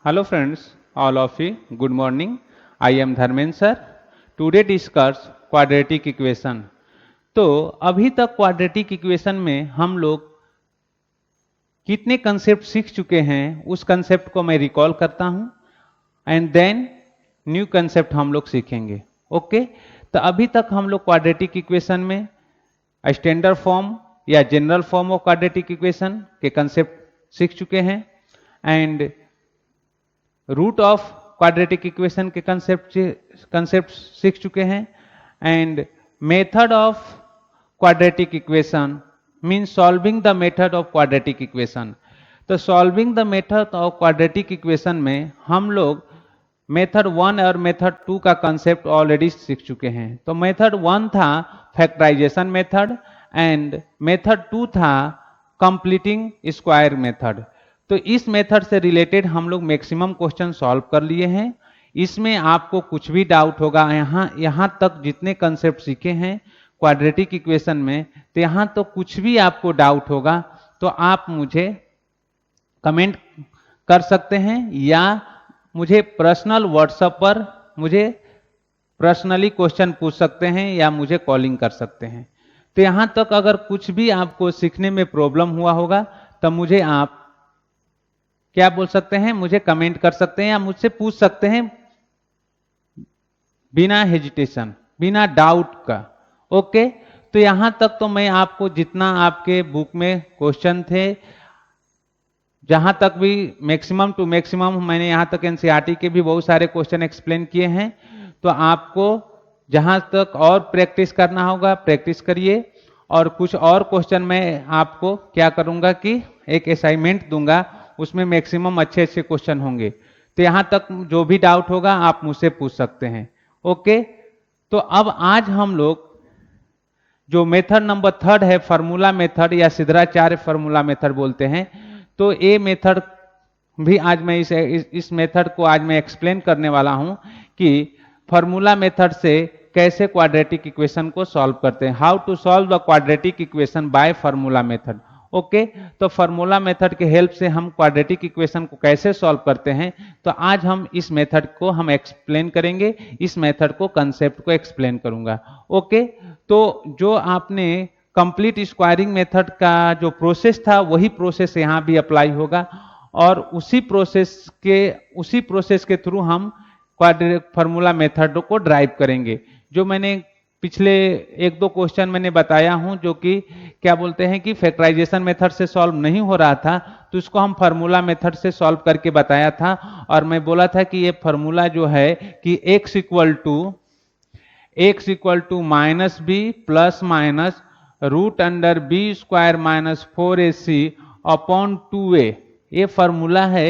Hello friends, all of you, good morning. I am Dharmen sir. Today discuss quadratic equation. तो अभी तक quadratic equation में हम लोग कितने कंसेप्ट सीख चुके हैं उस कंसेप्ट को मैं रिकॉल करता हूं एंड देन न्यू कंसेप्ट हम लोग सीखेंगे। ओके, तो अभी तक हम लोग क्वाड्रेटिक इक्वेशन में स्टैंडर्ड फॉर्म या general form of quadratic equation के कंसेप्ट सीख चुके हैं and root of quadratic equation के कंसेप्ट सीख चुके हैं and method of quadratic equation mean solving the method of quadratic equation. तो solving the method of quadratic equation में हम लोग मेथड 1 और मेथड 2 का कंसेप्ट ऑलरेडी सीख चुके हैं। तो मेथड 1 था फैक्टराइजेशन मेथड एंड मेथड 2 था कंप्लीटिंग स्क्वायर मेथड। तो इस मेथड से रिलेटेड हम लोग मैक्सिमम क्वेश्चन सॉल्व कर लिए हैं। इसमें आपको कुछ भी डाउट होगा, यहाँ तक जितने कंसेप्ट सीखे हैं क्वाड्रेटिक इक्वेशन में, तो यहाँ तो कुछ भी आपको डाउट होगा तो आप मुझे कमेंट कर सकते हैं या मुझे पर्सनल व्हाट्सएप पर मुझे पर्सनली क्वेश्चन पूछ सकते हैं या मुझे कॉलिंग कर सकते हैं। तो यहाँ तक अगर कुछ भी आपको सीखने में प्रॉब्लम हुआ होगा तो मुझे आप क्या बोल सकते हैं, मुझे कमेंट कर सकते हैं या मुझसे पूछ सकते हैं बिना हेजिटेशन, बिना डाउट का। ओके, तो यहां तक तो मैं आपको जितना आपके बुक में क्वेश्चन थे, जहां तक भी मैक्सिमम टू मैक्सिमम मैंने यहां तक एनसीईआरटी के भी बहुत सारे क्वेश्चन एक्सप्लेन किए हैं। तो आपको जहां तक और प्रैक्टिस करना होगा प्रैक्टिस करिए और कुछ और क्वेश्चन मैं आपको क्या करूंगा कि एक असाइनमेंट दूंगा, उसमें मैक्सिमम अच्छे अच्छे क्वेश्चन होंगे। तो यहां तक जो भी डाउट होगा आप मुझसे पूछ सकते हैं। ओके, तो अब आज हम लोग जो मेथड नंबर 3 है फार्मूला मेथड या सिद्धाचार्य फार्मूला मेथड बोलते हैं, तो ये मेथड भी आज मैं इस मेथड को आज मैं एक्सप्लेन करने वाला हूं कि फार्मूला मेथड से कैसे क्वाड्रेटिक इक्वेशन को सॉल्व करते हैं, how to solve the quadratic equation by formula method. Okay, तो फार्मूला मेथड के हेल्प से हम क्वाड्रेटिक इक्वेशन को कैसे सॉल्व करते हैं, तो आज हम इस मेथड को हम एक्सप्लेन करेंगे, इस मेथड को कंसेप्ट को एक्सप्लेन करूंगा। ओके, तो जो आपने कंप्लीट स्क्वायरिंग मेथड का जो प्रोसेस था वही प्रोसेस यहां भी अप्लाई होगा और उसी प्रोसेस के थ्रू हम क्वाड्रेटिक फार्मूला मेथड को ड्राइव करेंगे। जो मैंने पिछले एक दो क्वेश्चन मैंने बताया हूं जो कि क्या बोलते हैं कि फैक्टराइजेशन मेथड से सॉल्व नहीं हो रहा था, तो इसको हम फार्मूला मेथड से सॉल्व करके बताया था और मैं बोला था कि ये फार्मूला जो है कि x equal to minus B plus minus root under B square minus 4ac upon 2a, ये फार्मूला है।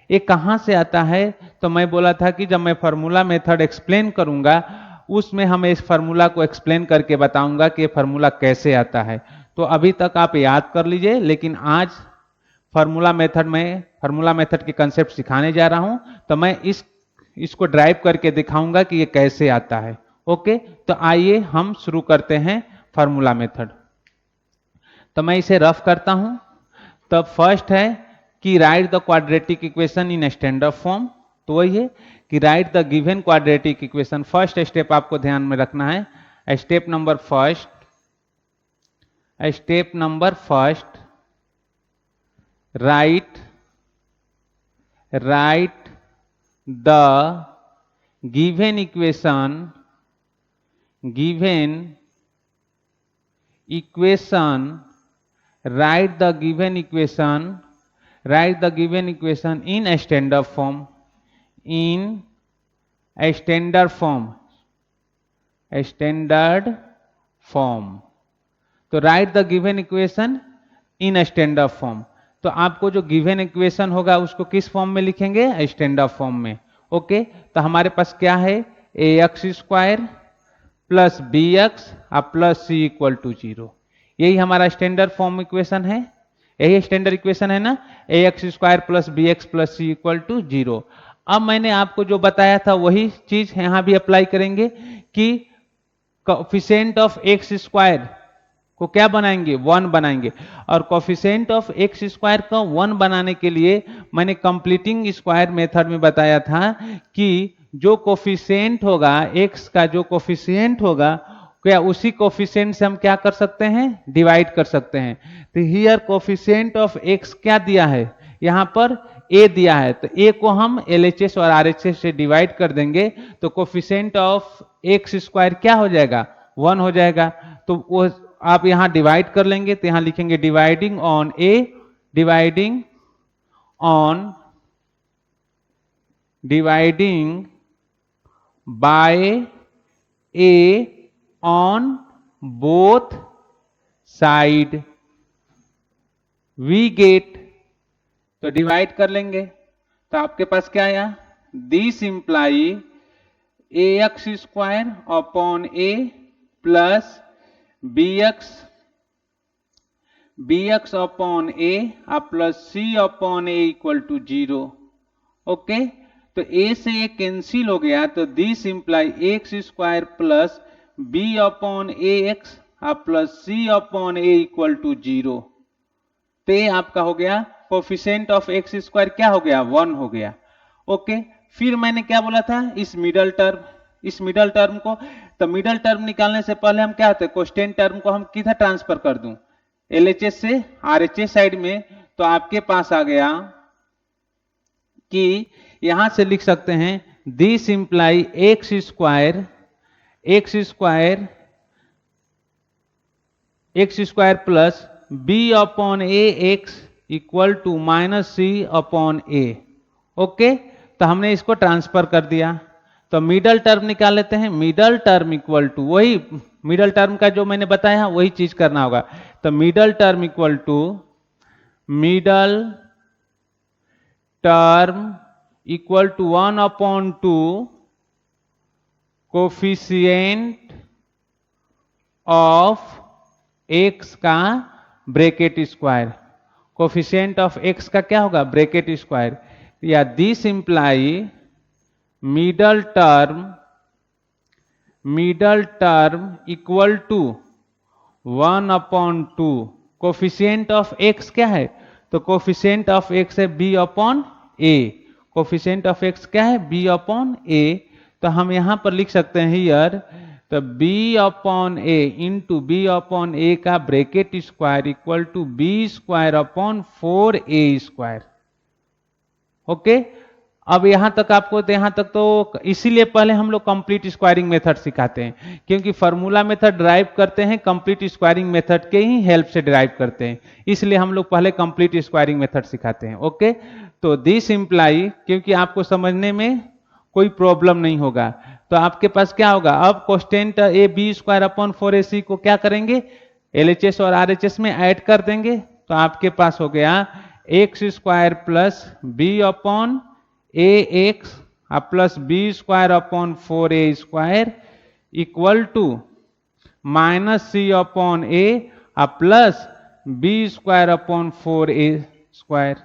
ये कहां से आता है, तो मैं बोला था कि जब मैं फार्मूला मेथड एक्सप्लेन करूंगा उसमें हम इस फार्मूला को एक्सप्लेन करके बताऊंगा कि ये फार्मूला कैसे आता है। तो अभी तक आप याद कर लीजिए, लेकिन आज फार्मूला मेथड के कंसेप्ट सिखाने जा रहा हूं, तो मैं इसको ड्राइव करके दिखाऊंगा कि ये कैसे आता है। ओके, तो आइए हम शुरू करते हैं फार्मूला मेथड। तो मैं इसे रफ करता हूं। तो फर्स्ट है कि right the quadratic equation in standard form. तो वही है कि right the given quadratic equation. First step आपको ध्यान में रखना है, step number first right the given equation write the given equation in a standard form, तो right the given equation in a standard form. तो आपको जो गिवन इक्वेशन होगा उसको किस फॉर्म में लिखेंगे, स्टैंडर्ड फॉर्म में। ओके, तो हमारे पास क्या है, ax square plus B X plus C equal to 0, यही हमारा स्टैंडर्ड फॉर्म इक्वेशन है, यही स्टैंडर्ड इक्वेशन है ना, ax square plus B X plus C equal to 0। अब मैंने आपको जो बताया था वही चीज यहां भी अप्लाई करेंगे कि कोएफिशिएंट ऑफ एक्स स्क्वायर को क्या बनाएंगे, 1 बनाएंगे। और कोफिशिएंट ऑफ एक्स स्क्वायर को 1 बनाने के लिए मैंने कंप्लीटिंग स्क्वायर मेथड में बताया था कि जो कोफिशिएंट होगा, एक्स का जो कोफिशिएंट होगा, क्या उसी कोफिशिएंट से हम क्या कर सकते हैं, डिवाइड कर सकते हैं। तो हियर कोफिशिएंट ऑफ एक्स क्या दिया है, यहाँ पर ए दिया है, तो ए को हम एलएचएस और आरएचएस से डिवाइड कर देंगे तो कोफिशिएंट ऑफ एक्स स्क्वायर क्या हो जाएगा, 1 हो जाएगा। तो वो आप यहां डिवाइड कर लेंगे, तो यहां लिखेंगे dividing on A, dividing by A on both side we get, तो डिवाइड कर लेंगे तो आपके पास क्या आया, this imply A X square upon A plus B X upon A plus C upon A equal to 0। Okay, तो A से ए कैंसिल हो गया, तो this imply X square plus B upon A X plus C upon A equal to 0। तो ये आपका हो गया कोफिशिएंट ऑफ एक्स स्क्वायर क्या हो गया, 1 हो गया। ओके, फिर मैंने क्या बोला था, इस मिडल टर्म को, तो मिडल टर्म निकालने से पहले हम क्या होते हैं, कोस्टेंट टर्म को हम किधर ट्रांसफर कर दूं, एलएचएस से आरएचएस साइड में। तो आपके पास आ गया कि यहां से लिख सकते हैं this imply X square plus B upon A X equal to minus C upon A. Okay, तो हमने इसको ट्रांसफर कर दिया, तो मिडल टर्म निकाल लेते हैं, मिडल टर्म इक्वल टू वही मिडल टर्म का जो मैंने बताया वही चीज करना होगा। तो middle term equal to middle term equal to 1/2 coefficient of x का bracket square, coefficient of x का क्या होगा, ब्रैकेट स्क्वायर, या this imply middle term equal to 1/2 coefficient of x क्या है, तो कोफिशिएंट ऑफ एक्स है b upon a, coefficient of x क्या है, बी अपॉन ए। तो हम यहां पर लिख सकते हैं हियर, तो B upon A into B upon A का bracket square equal to B square upon 4a square. Okay, अब यहां तक आपको, तो यहां तक तो इसीलिए पहले हम लोग कंप्लीट स्क्वायरिंग मेथड सिखाते हैं, क्योंकि फार्मूला मेथड डिराइव करते हैं कंप्लीट स्क्वायरिंग मेथड के ही हेल्प से डिराइव करते हैं, इसलिए हम लोग पहले कंप्लीट स्क्वायरिंग मेथड सिखाते हैं। ओके, तो दिस इंप्लाई, क्योंकि आपको समझने में कोई प्रॉब्लम नहीं होगा, तो आपके पास क्या होगा, अब constant a b square upon 4ac को क्या करेंगे, एलएचएस और आरएचएस में ऐड कर देंगे, तो आपके पास हो गया X square plus B upon A X plus B square upon 4a square equal to minus C upon A plus B square upon 4a square.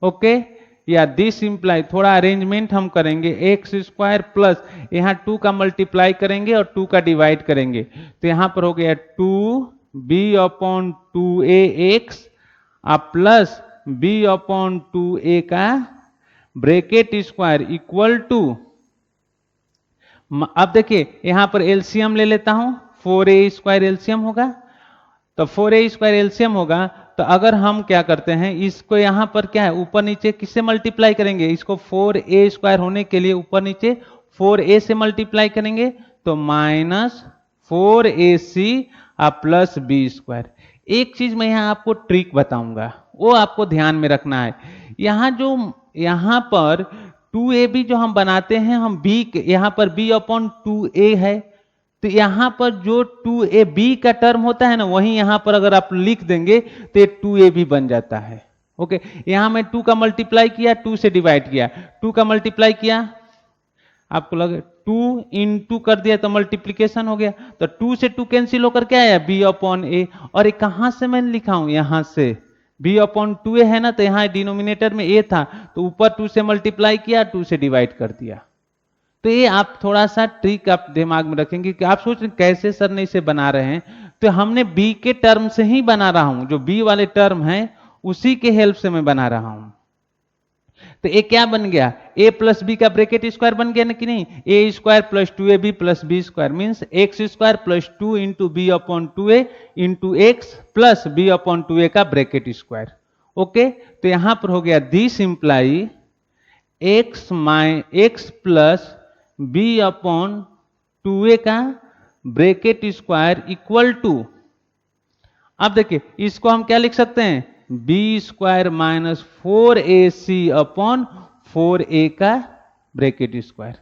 Okay, या दिस इंप्लाई, थोड़ा अरेंजमेंट हम करेंगे, एक्स स्क्वायर प्लस यहाँ 2 का multiply करेंगे और 2 का divide करेंगे, तो यहां पर हो गया 2b upon 2a x plus b upon 2a का ब्रैकेट स्क्वायर इक्वल टू, अब देखिए यहां पर एलसीएम ले लेता हूं, 4a स्क्वायर एलसीएम होगा, तो 4a स्क्वायर एलसीएम होगा, तो अगर हम क्या करते हैं, इसको यहां पर क्या है, ऊपर नीचे किससे मल्टीप्लाई करेंगे, इसको 4a स्क्वायर होने के लिए ऊपर नीचे 4a से मल्टीप्लाई करेंगे, तो minus 4ac plus B square. एक चीज मैं यहां आपको ट्रिक बताऊंगा, वो आपको ध्यान में रखना है, यहां पर 2ab जो हम बनाते हैं, हम b, यहां पर b अपॉन 2a है, तो यहां पर जो 2ab का टर्म होता है ना, वहीं यहां पर अगर आप लिख देंगे तो 2ab बन जाता है। ओके, यहां मैं 2 का मल्टीप्लाई किया, 2 से डिवाइड किया, 2 का मल्टीप्लाई किया, आपको लगे 2 इंटू कर दिया तो मल्टीप्लीकेशन हो गया, तो 2 से 2 कैंसिल होकर क्या आया, b अपॉन ए, और ये कहां से मैंने लिखा हूं, यहां से b अपॉन 2a है ना, तो यहां डिनोमिनेटर में a था, तो ऊपर 2 से मल्टीप्लाई किया, 2 से डिवाइड कर दिया। तो ये आप थोड़ा सा ट्रिक आप दिमाग में रखेंगे कि आप सोच रहे कैसे सर ने इसे बना रहे हैं, तो हमने b के टर्म से ही बना रहा हूं, जो b वाले टर्म है उसी के हेल्प से मैं बना रहा हूं। तो ये क्या बन गया, a प्लस बी का ब्रैकेट स्क्वायर बन गया ना कि नहीं, a square plus 2ab plus B square means x square plus 2 into B upon 2a into x plus B upon 2a का ब्रैकेट स्क्वायर। ओके, तो यहां पर हो गया this imply x plus B upon 2a का bracket square equal to, अब देखिए इसको हम क्या लिख सकते हैं, B square minus 4ac upon 4a का ब्रैकेट स्क्वायर।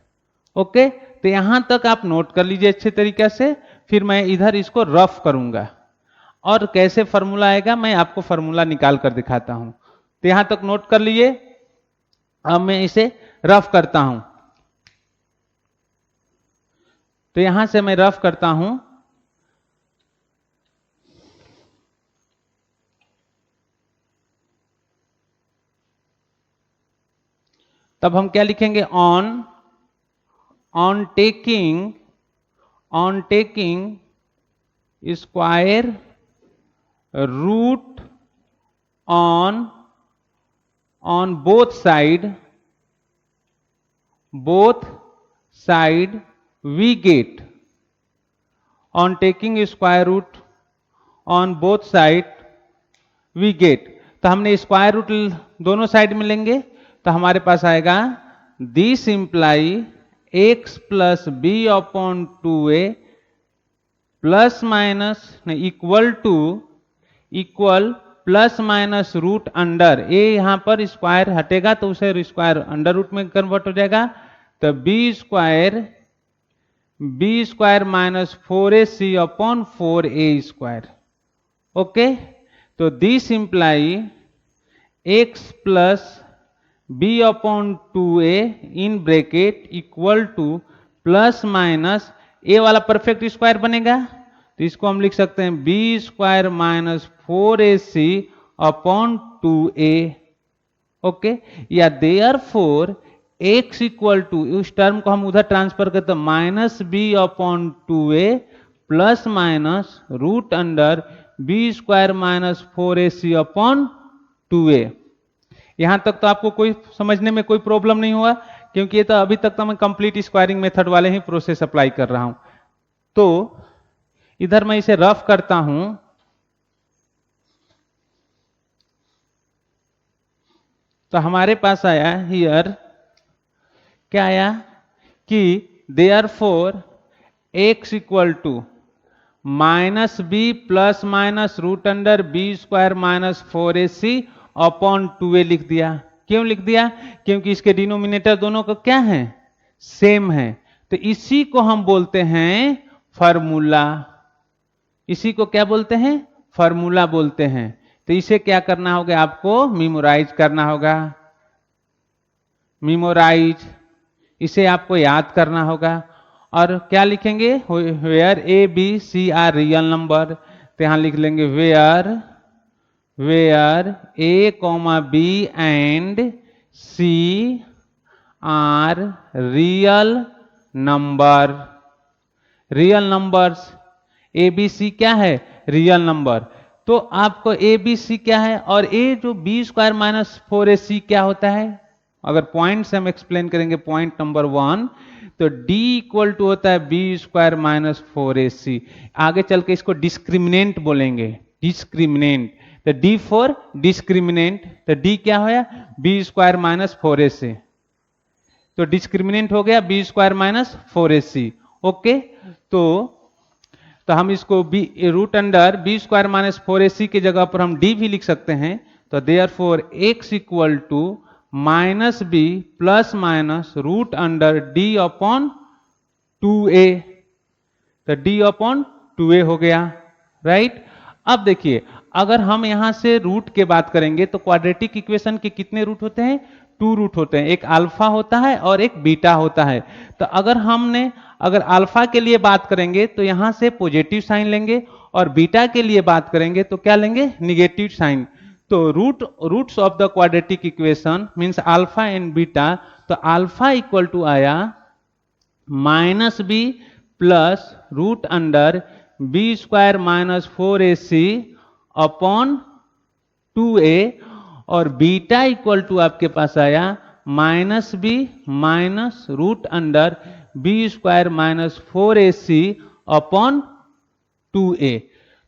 ओके, तो यहां तक आप नोट कर लीजिए अच्छे तरीके से, फिर मैं इधर इसको रफ करूंगा और कैसे फॉर्मूला आएगा मैं आपको फॉर्मूला निकाल कर दिखाता हूं। तो यहां तक नोट कर लीजिए, अब मैं इसे रफ करता हूं। तो यहां से मैं रफ करता हूं, तब हम क्या लिखेंगे, on taking square root on both side we get, on taking square root on both side we get. तो हमने स्क्वायर रूट दोनों साइड में लेंगे तो हमारे पास आएगा this imply x plus B upon 2a plus minus equal plus minus root under, a यहां पर स्क्वायर हटेगा तो उसे स्क्वायर अंडर रूट में कन्वर्ट हो जाएगा, तो b square minus 4ac upon 4a square. Okay, तो this imply x plus B upon 2a in bracket equal to plus minus a वाला परफेक्ट स्क्वायर बनेगा, तो इसको हम लिख सकते हैं B square minus 4ac upon 2a। Okay, या देयरफॉर x इक्वल टू, उस टर्म को हम उधर ट्रांसफर करते हैं minus B upon 2a plus minus root under B square minus 4ac upon 2a। यहां तक तो आपको कोई समझने में कोई प्रॉब्लम नहीं हुआ, क्योंकि ये तो अभी तक तो मैं कंप्लीट स्क्वायरिंग मेथड वाले ही प्रोसेस अप्लाई कर रहा हूं। तो इधर मैं इसे रफ करता हूं, तो हमारे पास आया हियर, क्या आया कि therefore x equal to minus B plus minus root under B square minus 4ac upon 2a लिख दिया। क्यों लिख दिया, क्योंकि इसके डिनोमिनेटर दोनों का क्या है, सेम है। तो इसी को हम बोलते हैं फॉर्मूला, इसी को क्या बोलते हैं, फॉर्मूला बोलते हैं। तो इसे क्या करना होगा, आपको मेमोराइज करना होगा, मेमोराइज, इसे आपको याद करना होगा। और क्या लिखेंगे, where A B C are real number, तो यहां लिख लेंगे where A comma B and C are real numbers, A B C क्या है, रियल नंबर। तो आपको ए बी सी क्या है, और ए जो बी स्क्वायर माइनस 4ac क्या होता है, अगर पॉइंट से हम एक्सप्लेन करेंगे, पॉइंट नंबर 1, तो d इक्वल टू होता है बी स्क्वायर माइनस 4ac। आगे चल के इसको डिस्क्रिमिनेंट बोलेंगे, डिस्क्रिमिनेंट, तो d फॉर डिस्क्रिमिनेंट, तो d क्या होया, बी स्क्वायर माइनस 4ac, तो डिस्क्रिमिनेंट हो गया B square minus 4ac। Okay, तो हम इसको B root under B square minus 4ac की जगह पर हम d भी लिख सकते हैं। तो therefore x equal to minus B plus minus root under d upon 2a, तो d अपॉन 2a हो गया, राइट। अब देखिए, अगर हम यहां से रूट के बात करेंगे तो क्वाड्रेटिक इक्वेशन के कितने रूट होते हैं, 2 रूट होते हैं, एक अल्फा होता है और एक बीटा होता है। तो अगर अल्फा के लिए बात करेंगे तो यहां से पॉजिटिव साइन लेंगे, और बीटा के लिए बात करेंगे तो क्या लेंगे, निगेटिव साइन। तो roots of the quadratic equation means alpha and beta, तो अल्फा इक्वल टू आया minus B plus root under B square minus 4ac upon 2a और बीटा इक्वल टू आपके पास आया minus B minus root under B square minus 4ac upon 2a।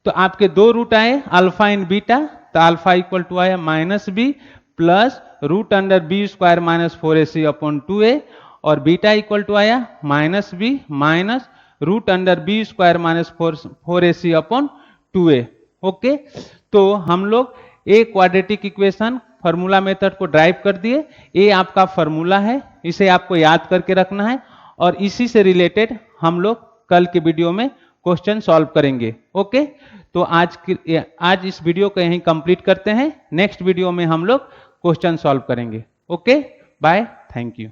तो आपके दो root आए अल्फा इन बीटा, तो अल्फा इक्वल टू आया minus B plus root under B square minus 4ac upon 2a और बीटा इक्वल टू आया minus B minus root under B square minus 4ac upon 2a। Okay, तो हम लोग a quadratic equation formula method को derive कर दिए। ए आपका formula है, इसे आपको याद करके रखना है और इसी से रिलेटेड हम लोग कल के वीडियो में क्वेश्चन सॉल्व करेंगे। ओके, तो आज इस वीडियो को यहीं कंप्लीट करते हैं। नेक्स्ट वीडियो में हम लोग क्वेश्चन सॉल्व करेंगे। Okay, bye, thank you.